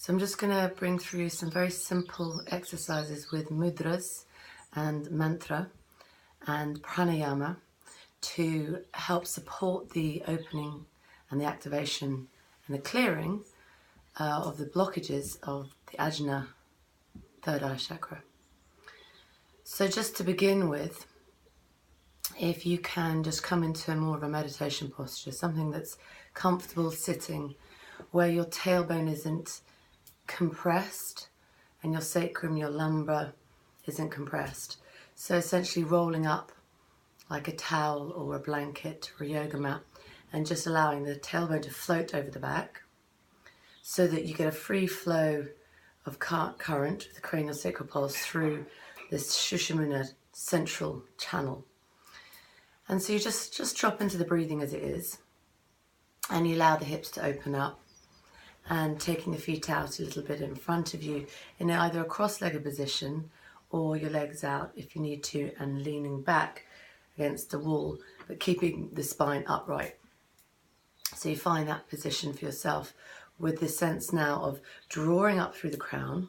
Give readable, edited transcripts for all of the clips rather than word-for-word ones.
So I'm just going to bring through some very simple exercises with mudras and mantra and pranayama to help support the opening and the activation and the clearing of the blockages of the Ajna third eye chakra. So just to begin with, if you can just come into more of a meditation posture, something that's comfortable sitting, where your tailbone isn't compressed and your sacrum, your lumbar isn't compressed. So essentially rolling up like a towel or a blanket or a yoga mat and just allowing the tailbone to float over the back so that you get a free flow of current with the cranial sacral pulse through this Sushumna central channel. And so you just drop into the breathing as it is, and you allow the hips to open up, and taking the feet out a little bit in front of you in either a cross-legged position or your legs out if you need to, and leaning back against the wall, but keeping the spine upright. So you find that position for yourself with the sense now of drawing up through the crown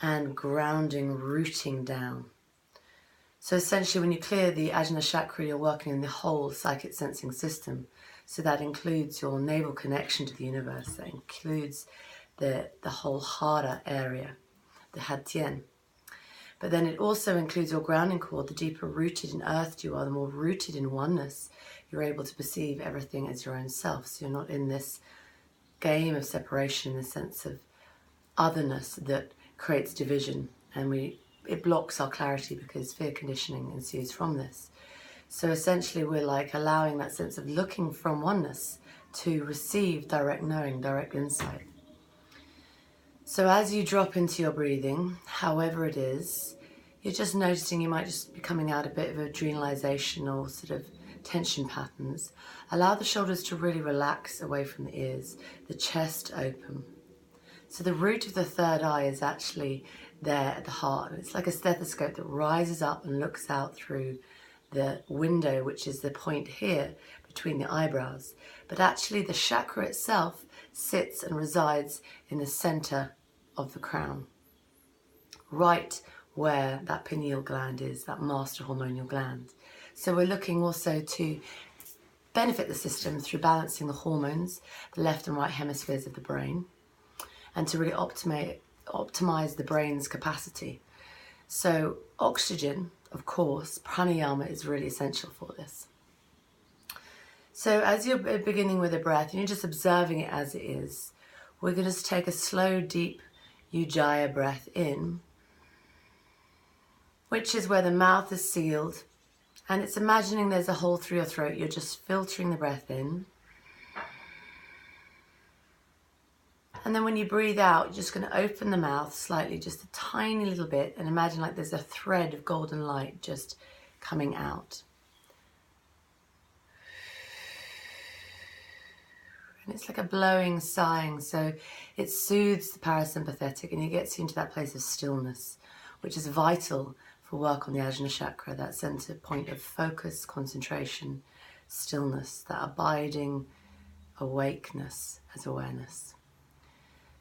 and grounding, rooting down. So essentially when you clear the Ajna chakra, you're working in the whole psychic sensing system. So that includes your navel connection to the universe. That includes the whole Hara area, the Hatien. But then it also includes your grounding cord. The deeper rooted and earthed you are, the more rooted in oneness, you're able to perceive everything as your own self. So you're not in this game of separation in the sense of otherness that creates division. And it blocks our clarity because fear conditioning ensues from this. So essentially we're like allowing that sense of looking from oneness to receive direct knowing, direct insight. So as you drop into your breathing, however it is, you're just noticing you might just be coming out a bit of adrenalization or sort of tension patterns. Allow the shoulders to really relax away from the ears, the chest open. So the root of the third eye is actually there at the heart. It's like a stethoscope that rises up and looks out through the window, which is the point here between the eyebrows. But actually the chakra itself sits and resides in the center of the crown, right where that pineal gland is, that master hormonal gland. So we're looking also to benefit the system through balancing the hormones, the left and right hemispheres of the brain, and to really optimize the brain's capacity. So oxygen, of course, pranayama is really essential for this. So as you're beginning with a breath, and you're just observing it as it is, we're going to take a slow, deep Ujjayi breath in, which is where the mouth is sealed, and it's imagining there's a hole through your throat. You're just filtering the breath in. And then when you breathe out, you're just going to open the mouth slightly, just a tiny little bit, and imagine like there's a thread of golden light just coming out. And it's like a blowing, sighing, so it soothes the parasympathetic and it gets you into that place of stillness, which is vital for work on the Ajna chakra, that center point of focus, concentration, stillness, that abiding awakeness as awareness.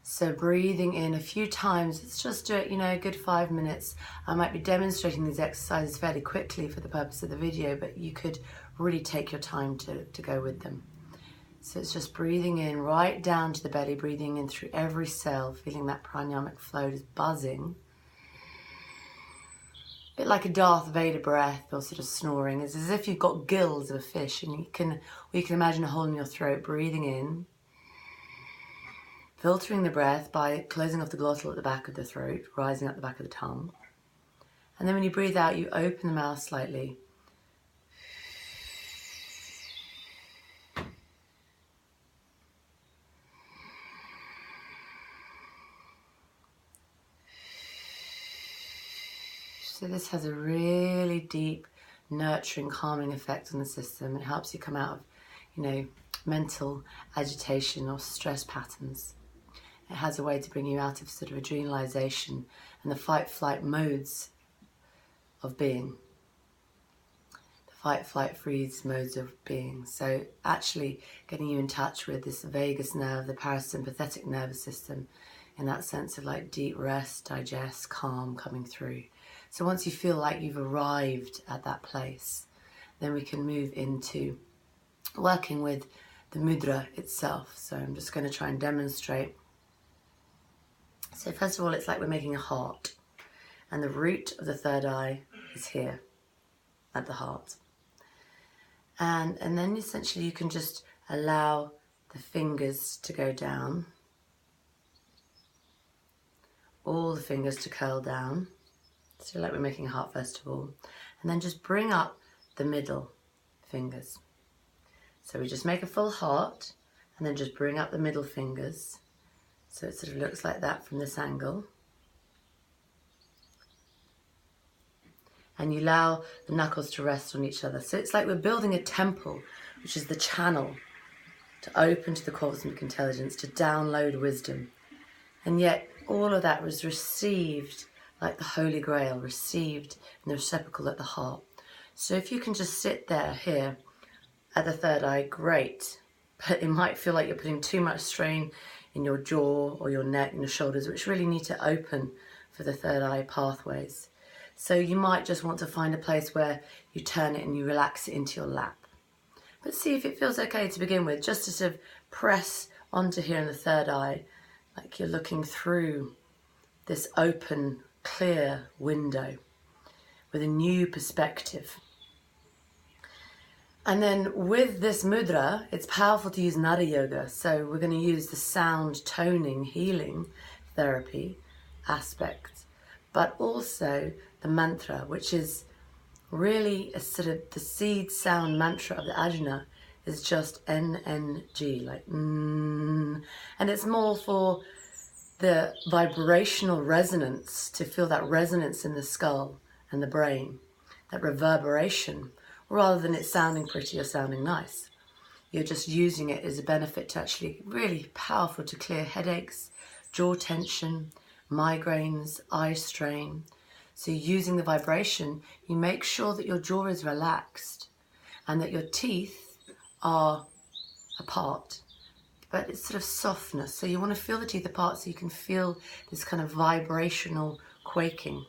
So breathing in a few times, let's just do it, a good 5 minutes. I might be demonstrating these exercises fairly quickly for the purpose of the video, but you could really take your time to go with them. So it's just breathing in right down to the belly, breathing in through every cell, feeling that pranayamic flow is buzzing. A bit like a Darth Vader breath or sort of snoring. It's as if you've got gills of a fish, and you can imagine a hole in your throat, breathing in. Filtering the breath by closing off the glottal at the back of the throat, rising up the back of the tongue. And then when you breathe out, you open the mouth slightly. So this has a really deep, nurturing, calming effect on the system. It helps you come out of, mental agitation or stress patterns. It has a way to bring you out of sort of adrenalization and the fight-flight modes of being. The fight, flight, freeze modes of being. So actually getting you in touch with this vagus nerve, the parasympathetic nervous system, in that sense of like deep rest, digest, calm coming through. So once you feel like you've arrived at that place, then we can move into working with the mudra itself. So I'm just going to try and demonstrate. So first of all, it's like we're making a heart, and the root of the third eye is here at the heart. And then essentially you can just allow the fingers to go down, all the fingers to curl down. So like we're making a heart first of all, and then just bring up the middle fingers. So we just make a full heart and then just bring up the middle fingers. So it sort of looks like that from this angle. And you allow the knuckles to rest on each other. So it's like we're building a temple, which is the channel to open to the cosmic intelligence, to download wisdom. And yet all of that was received like the Holy Grail, received in the receptacle at the heart. So if you can just sit there here at the third eye, great. But it might feel like you're putting too much strain in your jaw or your neck and your shoulders, which really need to open for the third eye pathways. So you might just want to find a place where you turn it and you relax it into your lap. But see if it feels okay to begin with, just to sort of press onto here in the third eye, like you're looking through this open, clear window with a new perspective. And then with this mudra, it's powerful to use Nada Yoga. So we're going to use the sound toning, healing therapy aspect, but also the mantra, which is really a sort of the seed sound mantra of the Ajna is just NNG, like and it's more for the vibrational resonance, to feel that resonance in the skull and the brain, that reverberation, rather than it sounding pretty or sounding nice. You're just using it as a benefit to actually really powerful to clear headaches, jaw tension, migraines, eye strain. So using the vibration, you make sure that your jaw is relaxed and that your teeth are apart, but it's sort of softness. So you want to feel the teeth apart so you can feel this kind of vibrational quaking.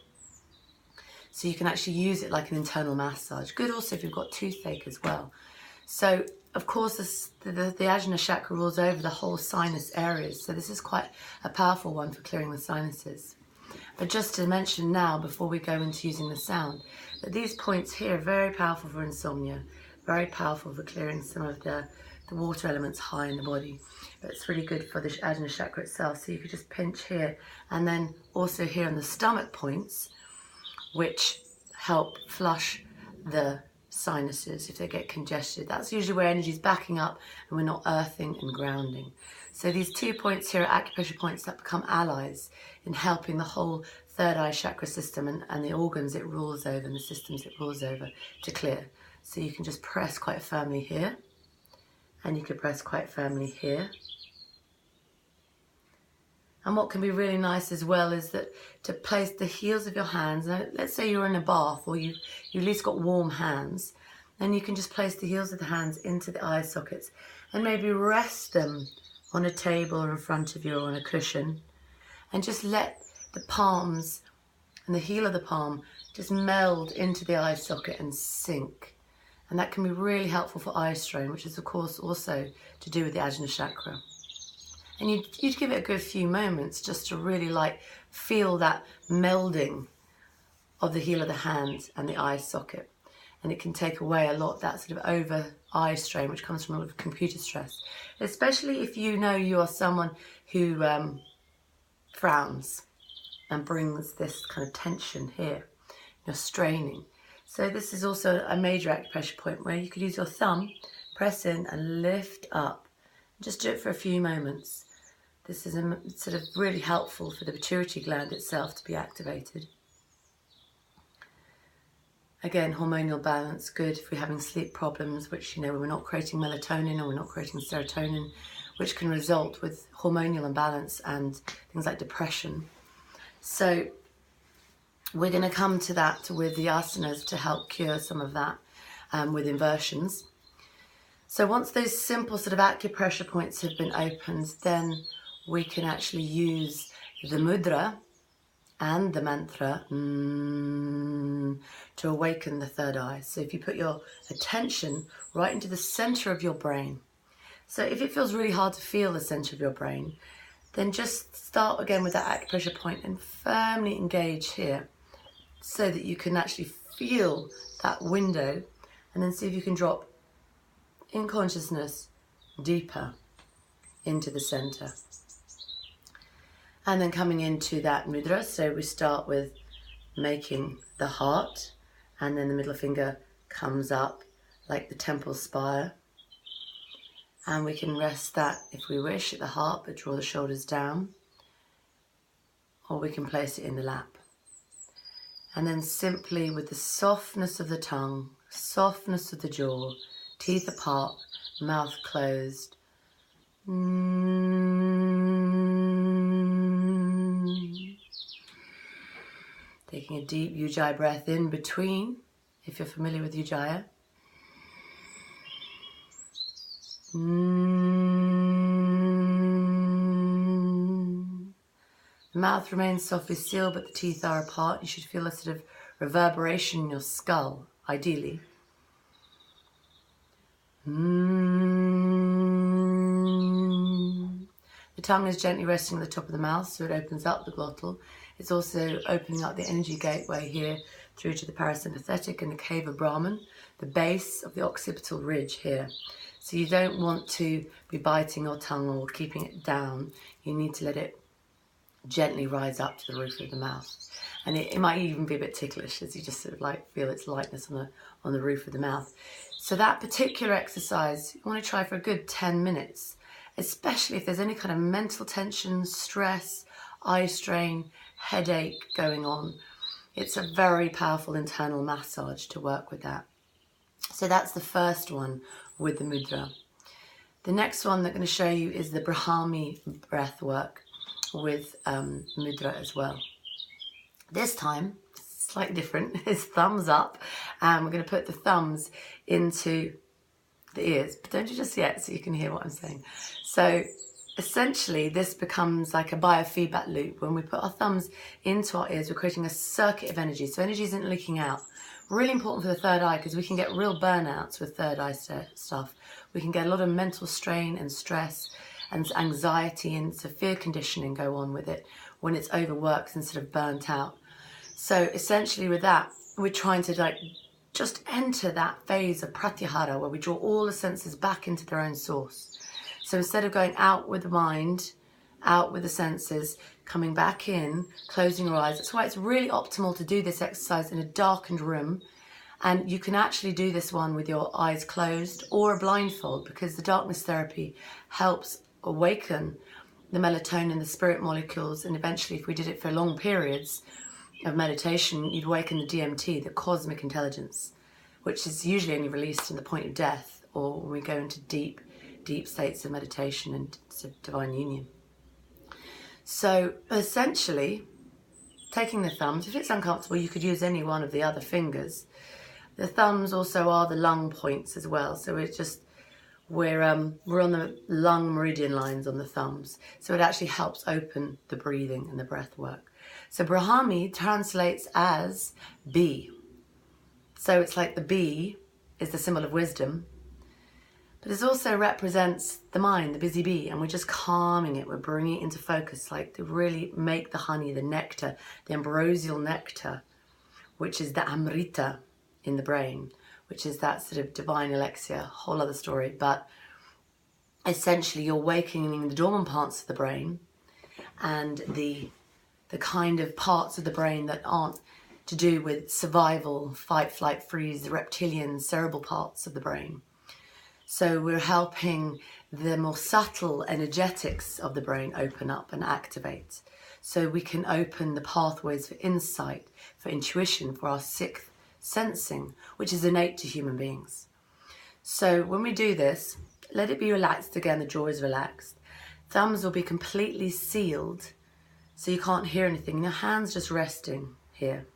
So you can actually use it like an internal massage. Good also if you've got toothache as well. So of course the Ajna chakra rules over the whole sinus areas. So this is quite a powerful one for clearing the sinuses. But just to mention now, before we go into using the sound, that these points here are very powerful for insomnia, very powerful for clearing some of the water elements high in the body. But it's really good for the Ajna chakra itself. So you could just pinch here, and then also here on the stomach points, which help flush the sinuses if they get congested. That's usually where energy is backing up and we're not earthing and grounding. So these 2 points here are acupressure points that become allies in helping the whole third eye chakra system and the organs it rules over and the systems it rules over to clear. So you can just press quite firmly here, and you can press quite firmly here. And what can be really nice as well is that to place the heels of your hands, now let's say you're in a bath or you at least got warm hands, then you can just place the heels of the hands into the eye sockets and maybe rest them on a table or in front of you or on a cushion, and just let the palms and the heel of the palm just meld into the eye socket and sink. And that can be really helpful for eye strain, which is of course also to do with the Ajna chakra. And you'd give it a good few moments just to really like feel that melding of the heel of the hand and the eye socket. And it can take away a lot that sort of over eye strain, which comes from a lot of computer stress. Especially if you know you are someone who frowns and brings this kind of tension here. You're straining. So this is also a major acupressure point where you could use your thumb, press in and lift up. Just do it for a few moments. This is sort of really helpful for the pituitary gland itself to be activated. Again, hormonal balance, good if we're having sleep problems, which, when we're not creating melatonin or we're not creating serotonin, which can result with hormonal imbalance and things like depression. So we're going to come to that with the asanas to help cure some of that with inversions. So once those simple sort of acupressure points have been opened, then we can actually use the mudra and the mantra to awaken the third eye. So if you put your attention right into the center of your brain. So if it feels really hard to feel the center of your brain, then just start again with that acupressure point and firmly engage here so that you can actually feel that window, and then see if you can drop in consciousness deeper into the center. And then coming into that mudra, so we start with making the heart, and then the middle finger comes up like the temple spire. And we can rest that, if we wish, at the heart, but draw the shoulders down. Or we can place it in the lap. And then simply with the softness of the tongue, softness of the jaw, teeth apart, mouth closed. Taking a deep Ujjayi breath in between, if you're familiar with Ujjayi. The mouth remains softly sealed, but the teeth are apart. You should feel a sort of reverberation in your skull, ideally. The tongue is gently resting at the top of the mouth, so it opens up the glottal. It's also opening up the energy gateway here through to the parasympathetic and the cave of Brahman, the base of the occipital ridge here. So you don't want to be biting your tongue or keeping it down. You need to let it gently rise up to the roof of the mouth. And it might even be a bit ticklish as you just sort of like feel its lightness on the roof of the mouth. So that particular exercise, you want to try for a good 10 minutes, especially if there's any kind of mental tension, stress, eye strain, headache going on. It's a very powerful internal massage to work with that. So that's the first one with the mudra. The next one that I'm going to show you is the Brahmi breath work with mudra as well. This time, slightly different, it's thumbs up, and we're going to put the thumbs into the ears, but don't do just yet so you can hear what I'm saying. So essentially this becomes like a biofeedback loop. When we put our thumbs into our ears, we're creating a circuit of energy, so energy isn't leaking out. Really important for the third eye, because we can get real burnouts with third eye stuff. We can get a lot of mental strain and stress and anxiety and severe conditioning go on with it when it's overworked and sort of burnt out. So essentially with that, we're trying to just enter that phase of pratyahara where we draw all the senses back into their own source. So instead of going out with the mind, out with the senses, coming back in, closing your eyes. That's why it's really optimal to do this exercise in a darkened room. And you can actually do this one with your eyes closed or a blindfold, because the darkness therapy helps awaken the melatonin, the spirit molecules, and eventually if we did it for long periods of meditation, you'd awaken the DMT, the cosmic intelligence, which is usually only released in the point of death or when we go into deep states of meditation and divine union. So essentially, taking the thumbs, if it's uncomfortable, you could use any one of the other fingers. The thumbs also are the lung points as well, so we're on the lung meridian lines on the thumbs, so it actually helps open the breathing and the breath work. So Brahmi translates as bee. So it's like the bee is the symbol of wisdom, but it also represents the mind, the busy bee, and we're just calming it. We're bringing it into focus, like to really make the honey, the nectar, the ambrosial nectar, which is the amrita in the brain, which is that sort of divine elixir, whole other story. But essentially you're awakening the dormant parts of the brain and the kind of parts of the brain that aren't to do with survival, fight, flight, freeze, the reptilian cerebral parts of the brain. So we're helping the more subtle energetics of the brain open up and activate. So we can open the pathways for insight, for intuition, for our sixth sensing, which is innate to human beings. So when we do this, let it be relaxed again, the jaw is relaxed. Thumbs will be completely sealed, so you can't hear anything. Your hands just resting here.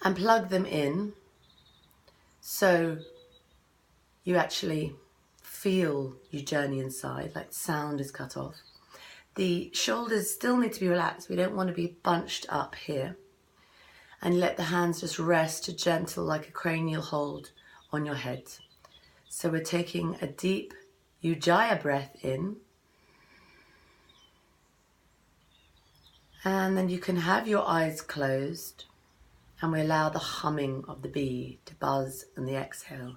And plug them in so you actually feel your journey inside, like sound is cut off. The shoulders still need to be relaxed. We don't want to be bunched up here. And let the hands just rest to gentle, like a cranial hold on your head. So we're taking a deep Ujjayi breath in. And then you can have your eyes closed. And we allow the humming of the bee to buzz on the exhale.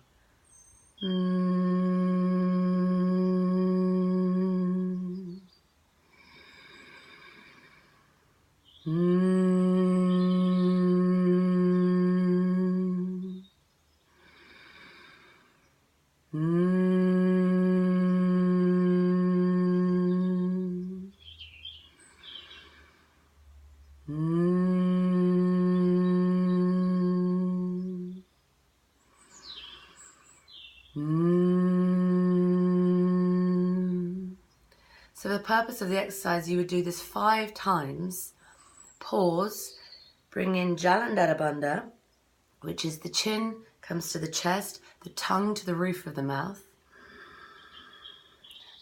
So for the purpose of the exercise, you would do this 5 times. Pause, bring in Jalandhara Bandha, which is the chin comes to the chest, the tongue to the roof of the mouth,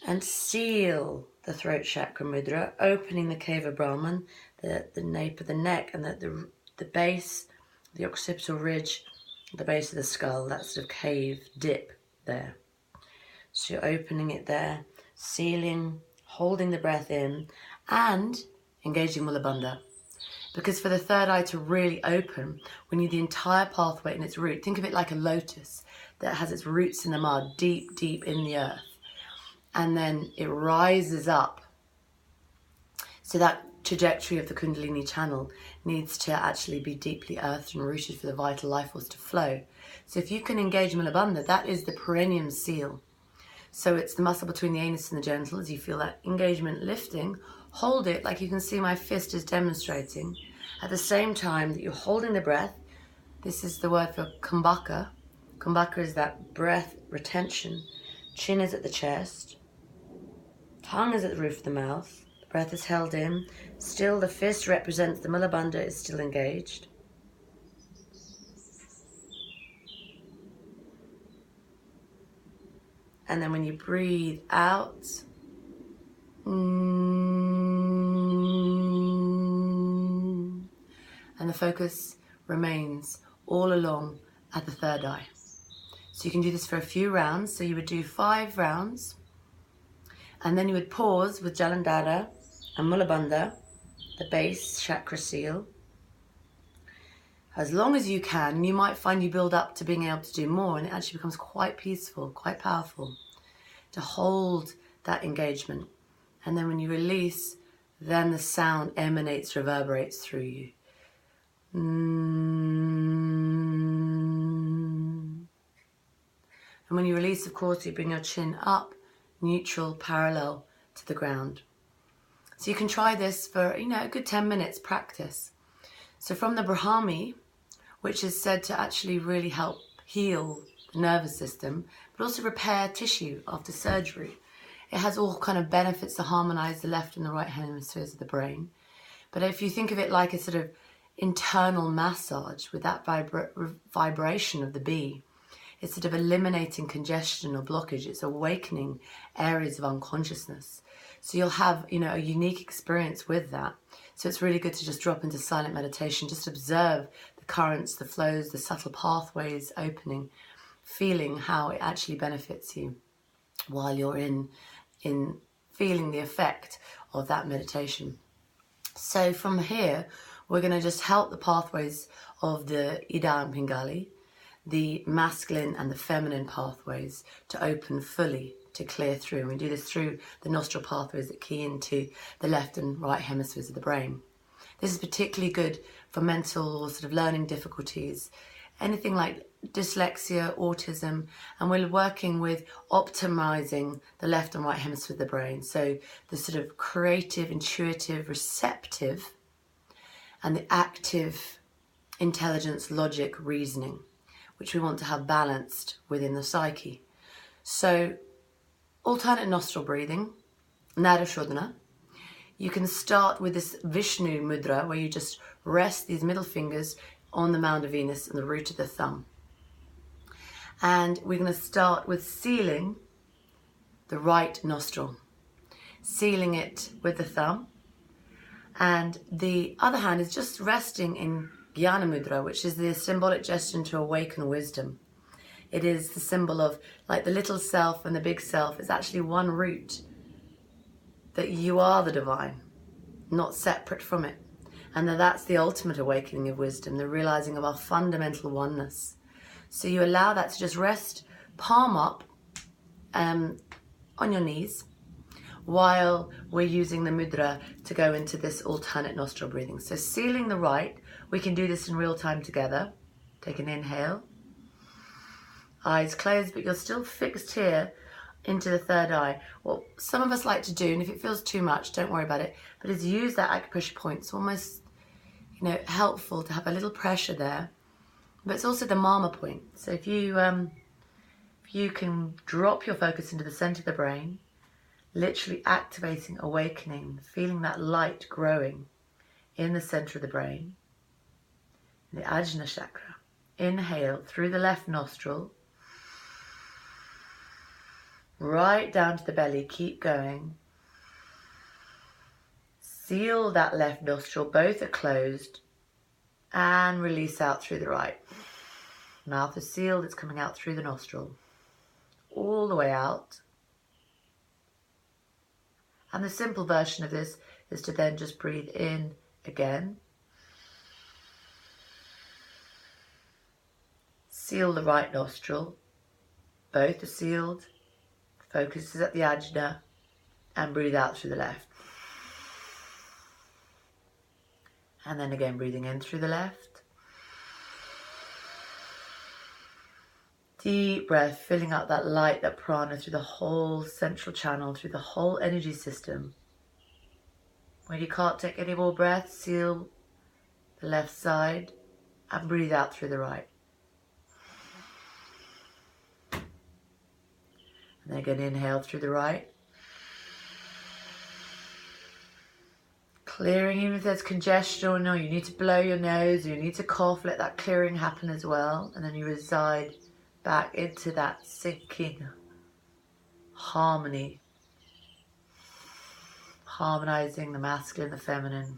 and seal the throat chakra mudra, opening the cave of Brahman, the nape of the neck, and the base, the occipital ridge, the base of the skull, that sort of cave dip there. So you're opening it there, sealing, holding the breath in, and engaging Mula Bandha. Because for the third eye to really open, we need the entire pathway in its root. Think of it like a lotus that has its roots in the mud, deep, deep in the earth. And then it rises up. So that trajectory of the Kundalini channel needs to actually be deeply earthed and rooted for the vital life force to flow. So if you can engage Mula Bandha, that is the perineum seal. So it's the muscle between the anus and the genitals. You feel that engagement lifting. Hold it like you can see my fist is demonstrating. At the same time that you're holding the breath, this is the word for kumbhaka. Kumbhaka is that breath retention. Chin is at the chest. Tongue is at the roof of the mouth. The breath is held in. Still the fist represents the Mula Bandha is still engaged. And then when you breathe out, and the focus remains all along at the third eye. So you can do this for a few rounds. So you would do 5 rounds, and then you would pause with Jalandhara and Mula Bandha, the base chakra seal, as long as you can. And you might find you build up to being able to do more, and it actually becomes quite peaceful, quite powerful to hold that engagement. And then when you release, then the sound emanates, reverberates through you. And when you release, of course, you bring your chin up, neutral, parallel to the ground. So you can try this for, a good 10 minutes practice. So from the Brahmi, which is said to actually really help heal the nervous system, but also repair tissue after surgery. It has all kind of benefits to harmonize the left and the right hemispheres of the brain. But if you think of it like a sort of internal massage with that vibration of the bee, it's sort of eliminating congestion or blockage. It's awakening areas of unconsciousness. So you'll have, a unique experience with that. So it's really good to just drop into silent meditation, just observe the currents, the flows, the subtle pathways opening, feeling how it actually benefits you while you're in feeling the effect of that meditation. So from here, we're going to just help the pathways of the Ida and Pingali, the masculine and the feminine pathways, to open fully, to clear through. And we do this through the nostril pathways that key into the left and right hemispheres of the brain. This is particularly good for mental or sort of learning difficulties, anything like dyslexia, autism, and we're working with optimizing the left and right hemisphere of the brain. So the sort of creative, intuitive, receptive, and the active intelligence, logic, reasoning, which we want to have balanced within the psyche. So alternate nostril breathing, Nada Shodhana. You can start with this Vishnu mudra, where you just rest these middle fingers on the mound of Venus and the root of the thumb. And we're going to start with sealing the right nostril. sealing it with the thumb. And the other hand is just resting in Jnana Mudra, which is the symbolic gesture to awaken wisdom. It is the symbol of, like, the little self and the big self is actually one root, that you are the divine, not separate from it. And that's the ultimate awakening of wisdom, the realizing of our fundamental oneness. So you allow that to just rest, palm up on your knees, while we're using the mudra to go into this alternate nostril breathing. So sealing the right, we can do this in real time together. Take an inhale. Eyes closed, but you're still fixed here into the third eye. What some of us like to do, and if it feels too much, don't worry about it, but is use that acupressure point. It's almost, helpful to have a little pressure there. But it's also the mama point. So if you can drop your focus into the center of the brain, literally activating, awakening, feeling that light growing in the center of the brain, the Ajna chakra. Inhale through the left nostril, right down to the belly, keep going. Seal that left nostril, both are closed, and release out through the right. Mouth is sealed, it's coming out through the nostril, all the way out. And the simple version of this is to then just breathe in again. Seal the right nostril, both are sealed. Focus is at the Ajna, and breathe out through the left. And then again, breathing in through the left. Deep breath, filling up that light, that prana through the whole central channel, through the whole energy system. When you can't take any more breath, seal the left side and breathe out through the right. And then again, inhale through the right. Clearing, even if there's congestion or you need to blow your nose or you need to cough, let that clearing happen as well. And then you reside back into that sinking harmony, harmonizing the masculine, the feminine,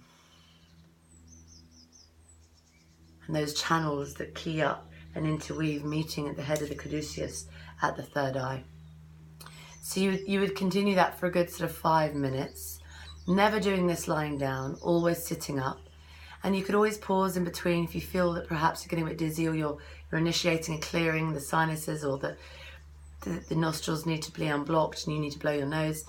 and those channels that key up and interweave, meeting at the head of the caduceus at the third eye. So you would continue that for a good sort of 5 minutes, never doing this lying down, always sitting up. And you could always pause in between if you feel that perhaps you're getting a bit dizzy, or you're initiating a clearing, the sinuses or the nostrils need to be unblocked and you need to blow your nose.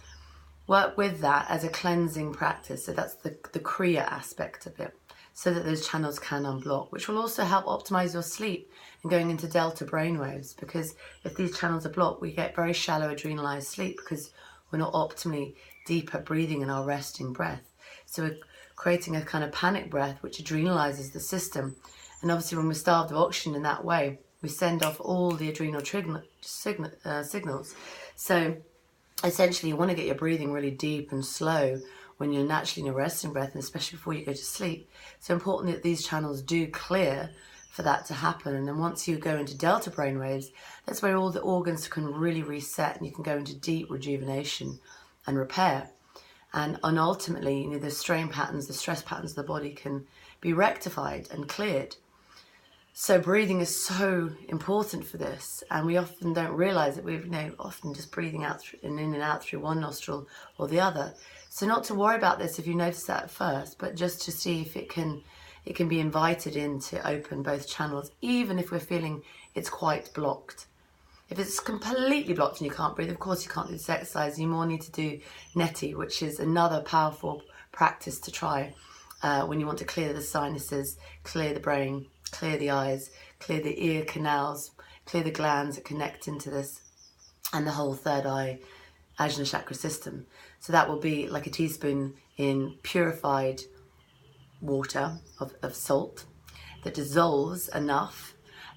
Work with that as a cleansing practice. So that's the Kriya aspect of it, so that those channels can unblock, which will also help optimize your sleep and going into delta brainwaves. Because if these channels are blocked, we get very shallow adrenalized sleep because we're not optimally deeper breathing in our resting breath. So we're creating a kind of panic breath which adrenalizes the system. And obviously when we're starved of oxygen in that way, we send off all the adrenal signals. So essentially you want to get your breathing really deep and slow when you're naturally in a resting breath, and especially before you go to sleep. So important that these channels do clear for that to happen. And then once you go into delta brainwaves, that's where all the organs can really reset and you can go into deep rejuvenation and repair. And ultimately, the strain patterns, the stress patterns of the body can be rectified and cleared. So breathing is so important for this, and we often don't realize that we're often just breathing out in and out through one nostril or the other. So not to worry about this if you notice that at first, but just to see if it can be invited in to open both channels, even if we're feeling it's quite blocked. If it's completely blocked and you can't breathe, of course you can't do this exercise. You more need to do neti, which is another powerful practice to try when you want to clear the sinuses, clear the brain, clear the eyes, clear the ear canals, clear the glands that connect into this, and the whole third eye Ajna chakra system. So that will be like a teaspoon in purified water of salt that dissolves enough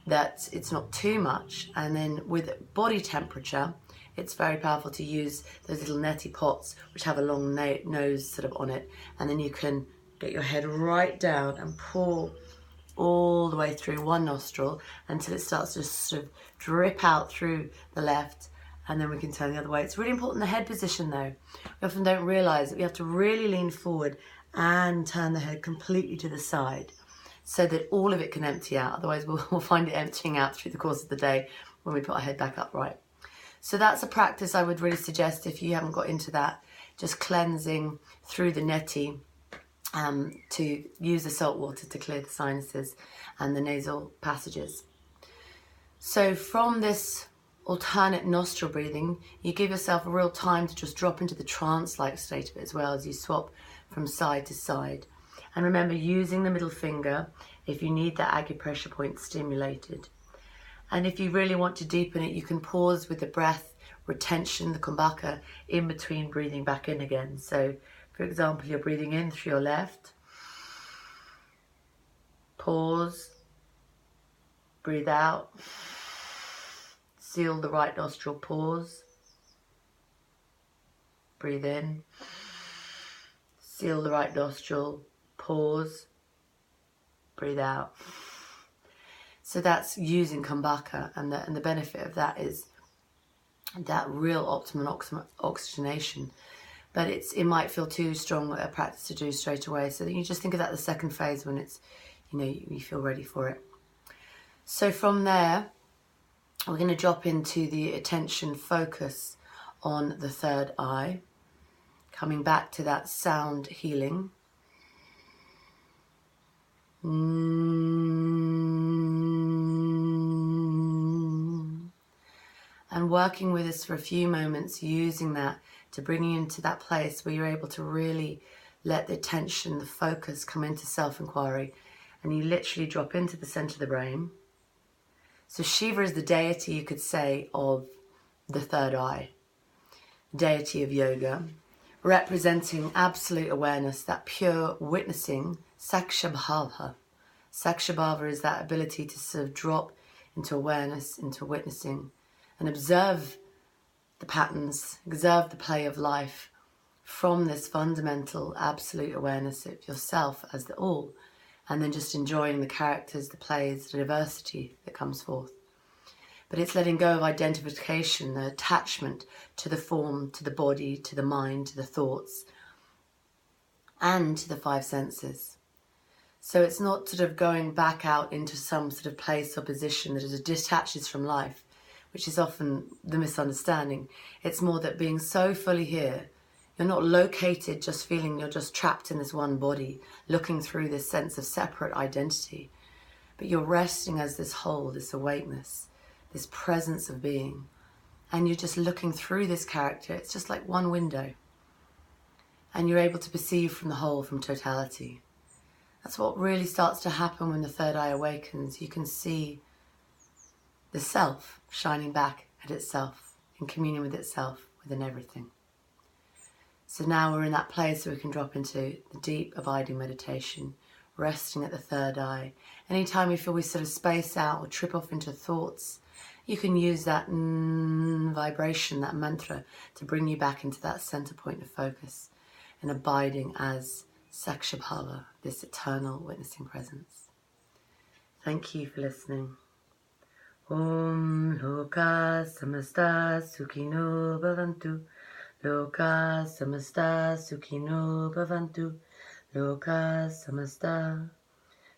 that it's not too much. And then with body temperature, it's very powerful to use those little neti pots which have a long nose sort of on it, and then you can get your head right down and pour all the way through one nostril until it starts to sort of drip out through the left and then we can turn the other way. It's really important, the head position though. We often don't realise that we have to really lean forward and turn the head completely to the side so that all of it can empty out. Otherwise we'll find it emptying out through the course of the day when we put our head back upright. So that's a practice I would really suggest if you haven't got into that, just cleansing through the neti, to use the salt water to clear the sinuses and the nasal passages. So from this alternate nostril breathing, you give yourself a real time to just drop into the trance-like state of it as well as you swap from side to side. And remember, using the middle finger if you need that acupressure point stimulated. And if you really want to deepen it, you can pause with the breath retention, the kumbhaka, in between breathing back in again. So, for example, you're breathing in through your left, pause, breathe out, seal the right nostril, pause, breathe in, seal the right nostril, pause, breathe out. So that's using kumbhaka, and the benefit of that is that real optimum oxygenation. But it might feel too strong a practice to do straight away. So you just think of that the second phase when it's, you feel ready for it. So from there, we're going to drop into the attention focus on the third eye, coming back to that sound healing. And working with this for a few moments, using that to bring you into that place where you're able to really let the attention, the focus come into self-inquiry, and you literally drop into the center of the brain. So Shiva is the deity, you could say, of the third eye, deity of yoga, representing absolute awareness, that pure witnessing, sakshabhava. Sakshabhava is that ability to sort of drop into awareness, into witnessing, and observe the patterns, observe the play of life from this fundamental absolute awareness of yourself as the all, and then just enjoying the characters, the plays, the diversity that comes forth. But it's letting go of identification, the attachment to the form, to the body, to the mind, to the thoughts, and to the five senses. So it's not sort of going back out into some sort of place or position that detaches from life, which is often the misunderstanding. It's more that being so fully here, you're not located just feeling you're just trapped in this one body, looking through this sense of separate identity, but you're resting as this whole, this awakeness, this presence of being, and you're just looking through this character. It's just like one window, and you're able to perceive from the whole, from totality. That's what really starts to happen when the third eye awakens. You can see the self shining back at itself, in communion with itself, within everything. So now we're in that place where we can drop into the deep abiding meditation, resting at the third eye. Anytime you feel we sort of space out or trip off into thoughts, you can use that vibration, that mantra, to bring you back into that center point of focus and abiding as Sakshabhava, this eternal witnessing presence. Thank you for listening. Om Loka Samasta Sukhino Bhavantu. Loka Samasta Sukhino Bhavantu. Loka Samasta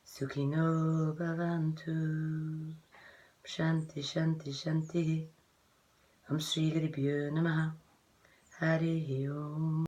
Sukhino Bhavantu. Shanti Shanti Shanti. Om Shri Gurubhyo Namaha. Hari Om.